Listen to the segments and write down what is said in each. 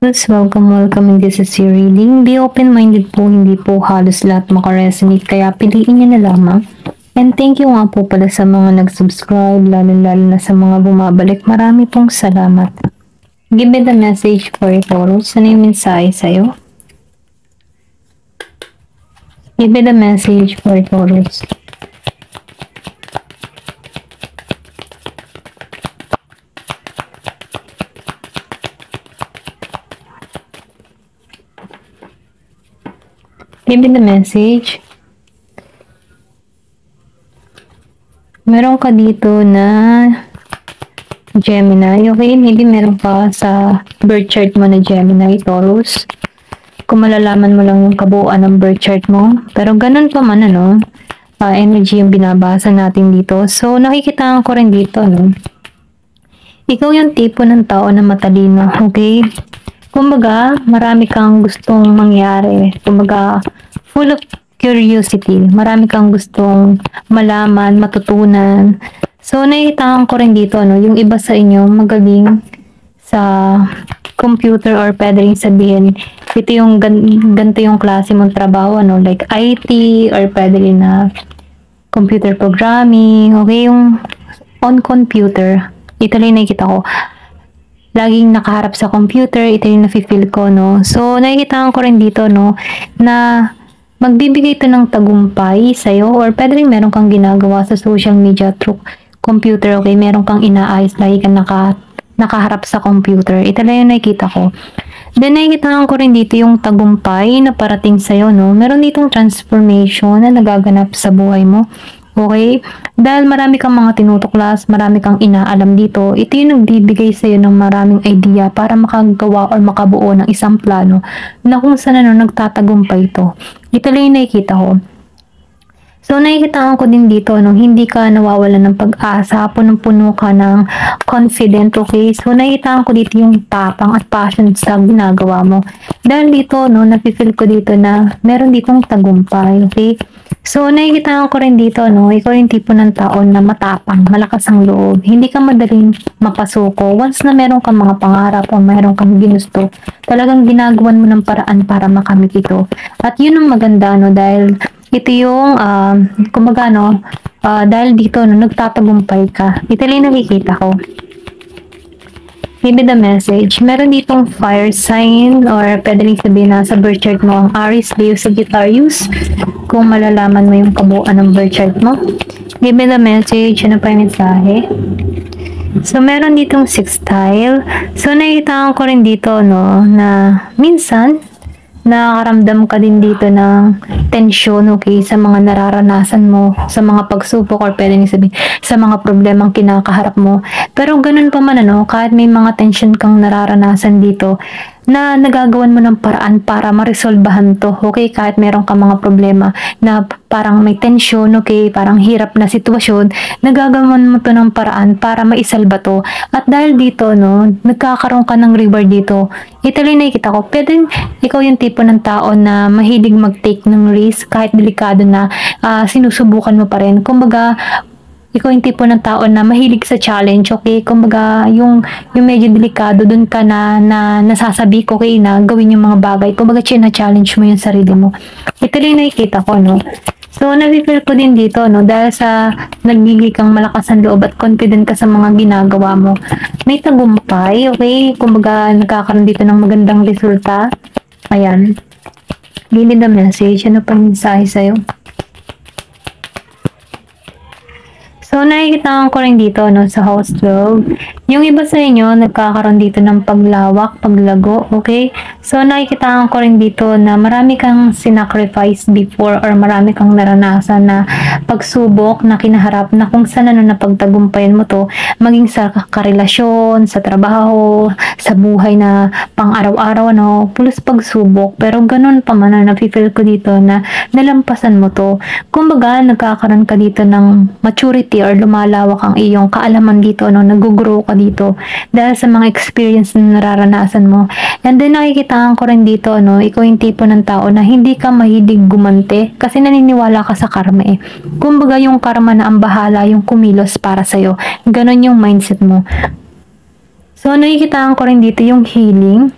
Let's welcome in this is your reading. Be open-minded po, hindi po halos lahat makaresonate, kaya piliin nyo na lamang. And thank you nga po pala sa mga nag-subscribe, lalo-lalo na sa mga bumabalik. Marami pong salamat. Give me the message for Taurus. Ano yung mensahe sa'yo? Give me the message for Taurus. Give me the message. Meron ka dito na Gemini. Okay, maybe meron ka sa birth chart mo na Gemini, Taurus. Kung malalaman mo lang yung kabuuan ng birth chart mo. Pero ganun pa man, energy yung binabasa natin dito. So, nakikita ko rin dito, ikaw yung tipo ng tao na matalino, okay? Kumbaga, marami kang gustong mangyari. Kumbaga, full of curiosity. Marami kang gustong malaman, matutunan. So, nakikita ko rin dito, yung iba sa inyo magaling sa computer or pwede rin sabihin, ito yung ganito yung klase mong trabaho, like IT or pwede rin na computer programming, okay, yung on computer. Ito lang nakikita ko. Laging nakaharap sa computer, ito yung nafe-feel ko, So, nakikita ko rin dito, na magbibigay ito ng tagumpay sa'yo or pwede rin meron kang ginagawa sa social media through computer, okay? Meron kang inaayos, lagi kang nakaharap sa computer. Ito lang yung nakikita ko. Then, nakikita ko rin dito yung tagumpay na parating sa'yo, Meron ditong transformation na nagaganap sa buhay mo. Okay? Dahil marami kang mga tinutuklas, marami kang inaalam dito, ito yung nagbibigay sa'yo ng maraming idea para makagawa or makabuo ng isang plano na kung saan nagtatagumpay ito. Ito lang yung nakikita ko. So, nakikita ko din dito, hindi ka nawawalan ng pag-asa, punong-puno ka ng confident, okay? So, nakikita ko dito yung tapang at passion sa ginagawa mo. Dahil dito, napifeel ko dito na meron ditong tagumpay, okay? So, nakikita ko rin dito, ikaw yung tipo ng tao na matapang, malakas ang loob. Hindi ka madaling mapasuko. Once na meron kang mga pangarap o meron kang ginusto, talagang ginagawan mo ng paraan para makamit ito. At yun ang maganda, dahil ito yung, kumbaga, dahil dito, nagtatagumpay ka. Ito lang nakikita ko. Maybe the message. Meron ditong fire sign or pwede rin sabihin na sa birth chart mo ang Aries, Leo, Sagittarius. Kung malalaman mo yung kabuuan ng birth chart mo. Give me the message. Ano pa yung mensahe? So, meron ditong sextile. So, nakikita ko rin dito, na minsan, nakakaramdam ka din dito ng tensyon, okay, sa mga nararanasan mo, sa mga pagsubok or pwede nyo sabihin, sa mga problemang kinakaharap mo. Pero ganun pa man, kahit may mga tension kang nararanasan dito, na nagagawan mo ng paraan para maresolbahan to, okay, kahit meron ka mga problema na parang may tension, okay, parang hirap na sitwasyon, nagagawan mo to ng paraan para maisalba to. At dahil dito, nagkakaroon ka ng reward dito. Ito lang nakikita ko, pwede ikaw yung tipo ng tao na mahilig mag-take ng risk kahit delikado na, sinusubukan mo pa rin. Kumbaga, ikaw yung tipo ng tao na mahilig sa challenge, okay? Kumbaga, yung medyo delikado, dun ka na nasasabi ko, okay, na gawin yung mga bagay. Kumbaga, challenge mo yung sarili mo. Ito lang nakikita ko, So, nafe-feel ko din dito, dahil sa nagiging kang malakas ang loob at confident ka sa mga ginagawa mo. May tagumpay, okay? Kumbaga, nagkakaroon dito ng magandang resulta. Ayan. Give me the message. Ano pa yung mensahe sa'yo? So, nakikita ko rin dito, sa house 12. Yung iba sa inyo, nagkakaroon dito ng paglawak, paglago, okay? So, nakikita ko rin dito na marami kang sinacrifice before or marami kang naranasan na pagsubok na kinaharap na kung saan napagtagumpayan mo to, maging sa karelasyon, sa trabaho, sa buhay na pang-araw-araw, plus pagsubok. Pero ganun pa man, nafe-feel ko dito na nalampasan mo to. Kumbaga, nagkakaroon ka dito ng maturity or lumalawak ang iyong kaalaman dito, nag-grow ka dito dahil sa mga experience na nararanasan mo. And then nakikita ko rin dito, ikaw yung tipo ng tao na hindi ka mahilig gumante kasi naniniwala ka sa karma eh. Kumbaga yung karma na ang bahala yung kumilos para sa'yo. Ganon yung mindset mo. So nakikita ko rin dito yung healing.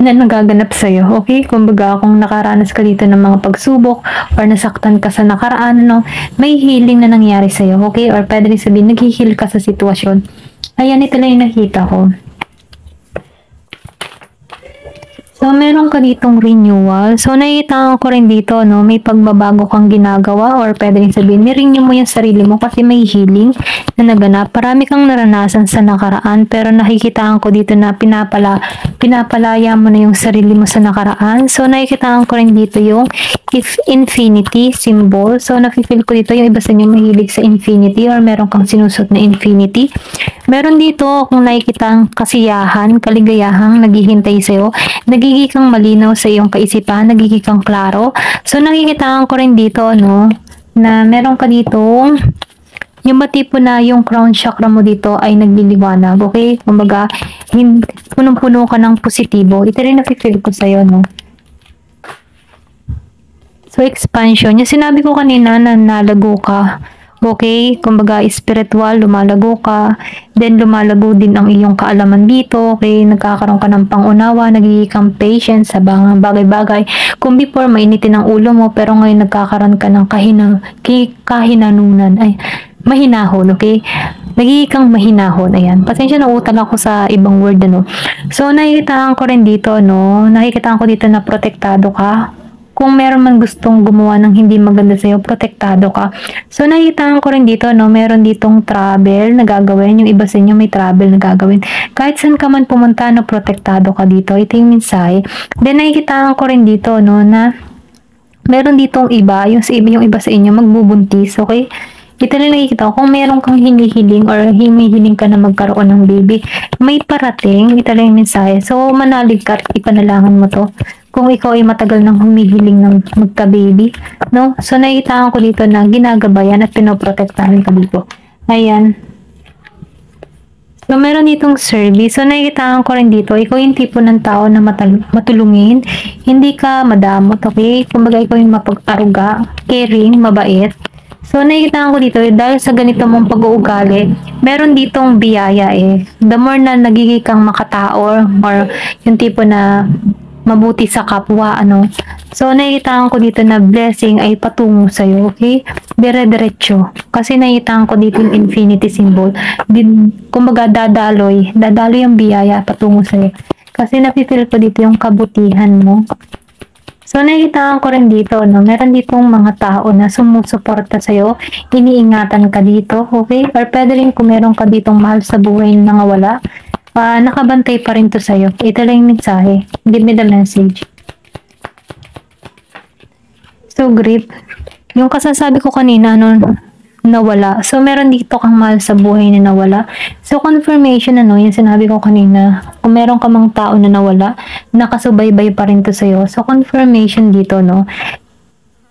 na nagaganap sa'yo, okay? Kumbaga, kung nakaranas ka dito ng mga pagsubok or nasaktan ka sa nakaraan, no, may healing na nangyari sa'yo, okay? Or pwede rin sabihin, nag-heal ka sa sitwasyon. Ayan, ito lang yung nakita ko. So, meron ka ditong renewal. So, nakikita ko rin dito, no, may pagbabago kang ginagawa or pwede rin sabihin, renew mo yung sarili mo kasi may healing na naganap. Parami kang naranasan sa nakaraan pero nakikitaan ko dito na pinapalaya mo na yung sarili mo sa nakaraan. So, nakikitaan ko rin dito yung infinity symbol. So, nafe-feel ko dito yung iba sa inyo mahilig sa infinity or meron kang sinusot na infinity. Meron dito kung nakikita ang kasiyahan, kaligayahang naghihintay sa'yo, nagiging kang malinaw sa iyong kaisipan, nagiging kang klaro. So, nakikita ko rin dito, no, na meron ka dito, yung tipo na yung crown chakra mo dito ay nagliliwanag, okay? Kumbaga, punong-puno ka ng positibo. Ito rin nafe-feel ko sa'yo, no? So, expansion. Yung sinabi ko kanina na nalago ka, okay, kumbaga spiritual, lumalago ka, then lumalago din ang iyong kaalaman dito, okay, nagkakaroon ka ng pangunawa, nagiging kang patient sa mga bagay-bagay. Kung before mainitin ang ulo mo, pero ngayon nagkakaroon ka ng kahinanunan, mahinahon, okay, nagiging kang mahinahon, ayan. Pasensya na utal ako sa ibang word, ano. So, nakikitaan ko rin dito, no, nakikitaan ko dito na protektado ka. Kung meron man gustong gumawa ng hindi maganda sa'yo, protektado ka. So, nakita ko rin dito, no, meron ditong travel na gagawin. Yung iba sa inyo may travel na gagawin. Kahit saan ka man pumunta, no, protektado ka dito. Ito yung mensahe. Then, nakikita ko rin dito, no, na meron ditong iba, yung iba sa inyo, magbubuntis, okay? Ito na nakikita ko, kung meron kang hinihiling or hinihiling ka na magkaroon ng baby, may parating, ito lang yung mensahe. So, manalig ka, ipanalangan mo to. Kung ikaw ay matagal nang humihiling ng magka-baby, no? So, nakikita ko dito na ginagabayan at pinoprotektahan ka dito. Ayan. So, meron ditong service. So, nakikita ko rin dito, ikaw yung tipo ng tao na matulungin. Hindi ka madamot, okay? Kumbaga, ikaw yung mapag-aruga, caring, mabait. So, nakikita ko dito, dahil sa ganito mong pag-uugali, meron ditong biyaya eh. The more na nagiging kang makatao or yung tipo na mabuti sa kapwa, ano. So, nakikita ko dito na blessing ay patungo sa'yo, okay? Dire-diretso. Kasi nakikita ko dito yung infinity symbol. Kumbaga, dadaloy ang biyaya patungo sa'yo. Kasi napipil ko dito yung kabutihan mo. So, nakikita ko rin dito, no? Meron ditong mga tao na sumusuporta sa'yo, iniingatan ka dito, okay? Or pwede rin kung meron ka ditong mahal sa buhay na wala, nakabantay pa rin to sa'yo. Ito lang yung mensahe. Give me the message. So, grip. Yung kasasabi ko kanina, no, nawala. So, meron dito kang mahal sa buhay na nawala. So, confirmation, ano, yung sinabi ko kanina, kung meron ka mang tao na nawala, nakasubaybay pa rin to sa'yo. So, confirmation dito, no,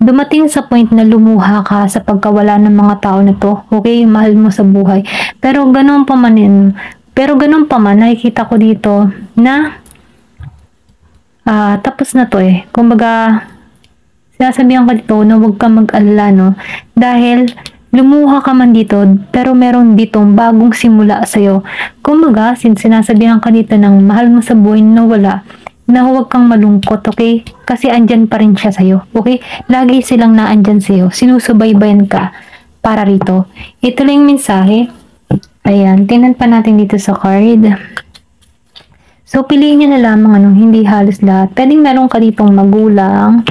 dumating sa point na lumuha ka sa pagkawala ng mga tao na to. Okay, mahal mo sa buhay. Pero, ganun pa man, nakikita ko dito na tapos na to eh. Kumbaga, sinasabihan ka dito na huwag ka mag-alala, no? Dahil, lumuha ka man dito, pero meron ditong bagong simula sa'yo. Kumbaga, sinasabihan ka dito ng mahal mo sa buhay na wala, na huwag kang malungkot, okay? Kasi andyan pa rin siya sa'yo, okay? Lagi silang naandyan sa'yo. Sinusubaybayan ka para rito. Ito lang yung mensahe. Ayan, tingnan pa natin dito sa card. So, piliin nyo na lamang, ano, hindi halos lahat. Pwedeng meron ka ditong magulang.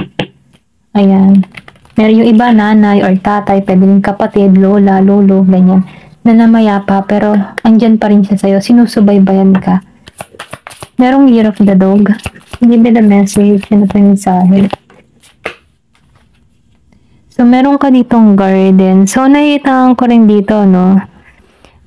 Ayan. Meron yung iba, nanay or tatay, pwedeng kapatid, lola, lolo, ganyan. Na namayapa, pero andyan pa rin siya sa'yo. Sinusubaybayan ka. Merong year of the dog. Give me the message. Ano pa yung mensahe? So, meron ka ditong garden. So, nakita ko rin dito, no?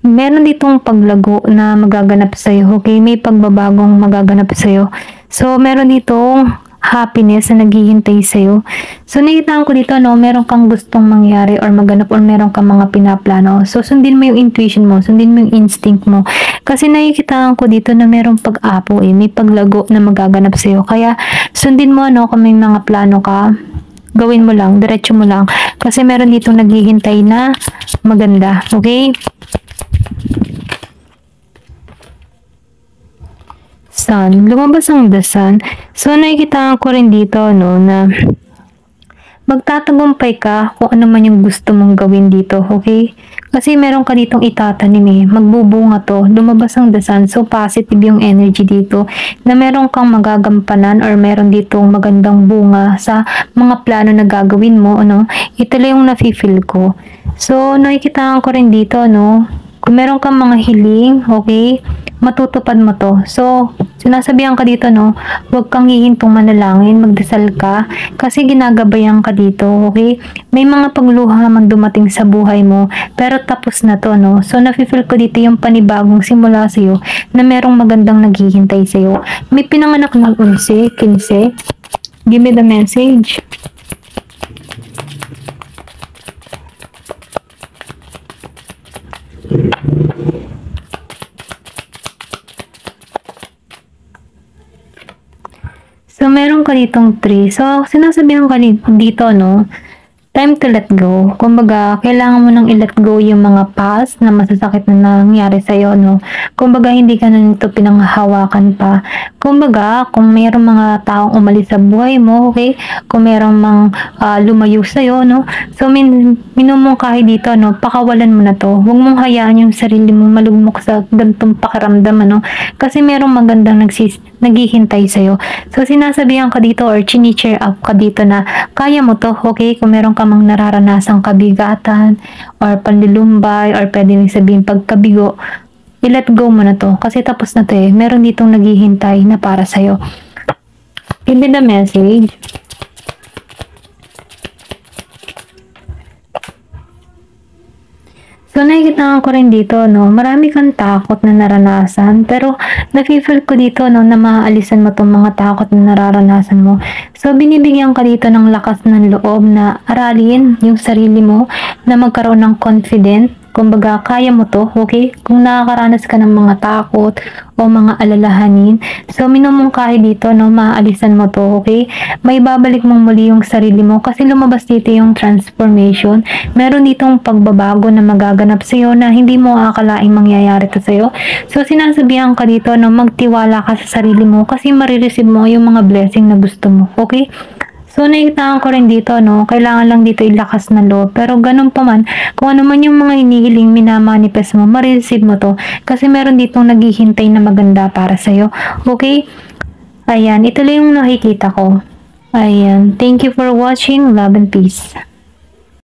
Meron ditong paglago na magaganap sa'yo, okay? May pagbabagong magaganap sa'yo. So, meron ditong happiness na naghihintay sa'yo. So, nakita ko dito, no, meron kang gustong mangyari or maganap or meron kang mga pinaplano. So, sundin mo yung intuition mo, sundin mo yung instinct mo. Kasi nakikita ko dito na merong pag-apo eh, may paglago na magaganap sa'yo. Kaya, sundin mo, no, kung may mga plano ka, gawin mo lang, diretso mo lang. Kasi meron ditong naghihintay na maganda, okay? Sun. Lumabas ang the sun. So, nakikita ko rin dito, no, na magtatagumpay ka kung ano man yung gusto mong gawin dito, okay? Kasi meron ka ditong itatanim eh. Magbubunga to. Lumabas ang the sun. So, positive yung energy dito na meron kang magagampanan or meron ditong magandang bunga sa mga plano na gagawin mo, ano? Ito lang yung nafe-feel ko. So, nakikita ko rin dito, no? Kung meron kang mga hiling, okay, matutupad mo to. So, sinasabihan ka dito, no, huwag kang hihintong manalangin, magdasal ka, kasi ginagabayan ka dito, okay? May mga pagluha man dumating sa buhay mo, pero tapos na to, no? So, nafe-feel ko dito yung panibagong simula sa'yo, na merong magandang naghihintay sa'yo. May pinanganak ng 11, 15. Give me the message. So, meron ka ditong 3. So, sinasabihan ka dito, no? Time to let go. Kumbaga, kailangan mo nang i-let go yung mga past na masasakit na nangyari sa'yo, no? Kumbaga, hindi ka na nito pinanghahawakan pa. Kumbaga, kung mayroong mga taong umalis sa buhay mo, okay? Kung mayroong mang lumayo sa'yo, no? So, minumungkahi dito, no? Pakawalan mo na to. Huwag mong hayaan yung sarili mo malugmok sa gantong pakiramdam, ano? Kasi mayroong magandang naghihintay sa'yo. So, sinasabihan ka dito or chini-cheer up ka dito na kaya mo to, okay? Kung meron ka mang nararanasang kabigatan or panlulumbay or pwede rin sabihin pagkabigo, i-let go mo na to. Kasi tapos na to eh. Meron ditong naghihintay na para sa'yo. Give me the message. So, nakikita ko rin dito, no, marami kang takot na naranasan, pero nafe-feel ko dito, no, na maaalisan mo tong mga takot na nararanasan mo. So, binibigyan ka dito ng lakas ng loob na aralin yung sarili mo, na magkaroon ng confident. Kumbaga, kaya mo to, okay? Kung nakakaranas ka ng mga takot o mga alalahanin, so minumungkahi dito, no, maaalisan mo to, okay? May babalik mong muli yung sarili mo kasi lumabas dito yung transformation. Meron ditong pagbabago na magaganap sa'yo na hindi mo akalaing mangyayari to sa'yo. So, sinasabihan ka dito, no, magtiwala ka sa sarili mo kasi marireceive mo yung mga blessing na gusto mo, okay? So, nakikita ko rin dito, no, kailangan lang dito ilakas na loob. Pero ganun pa man, kung ano man yung mga hinihiling minamanifest mo, ma-receive mo to. Kasi meron ditong naghihintay na maganda para sa'yo. Okay? Ayan, ito lang yung nakikita ko. Ayan, thank you for watching. Love and peace.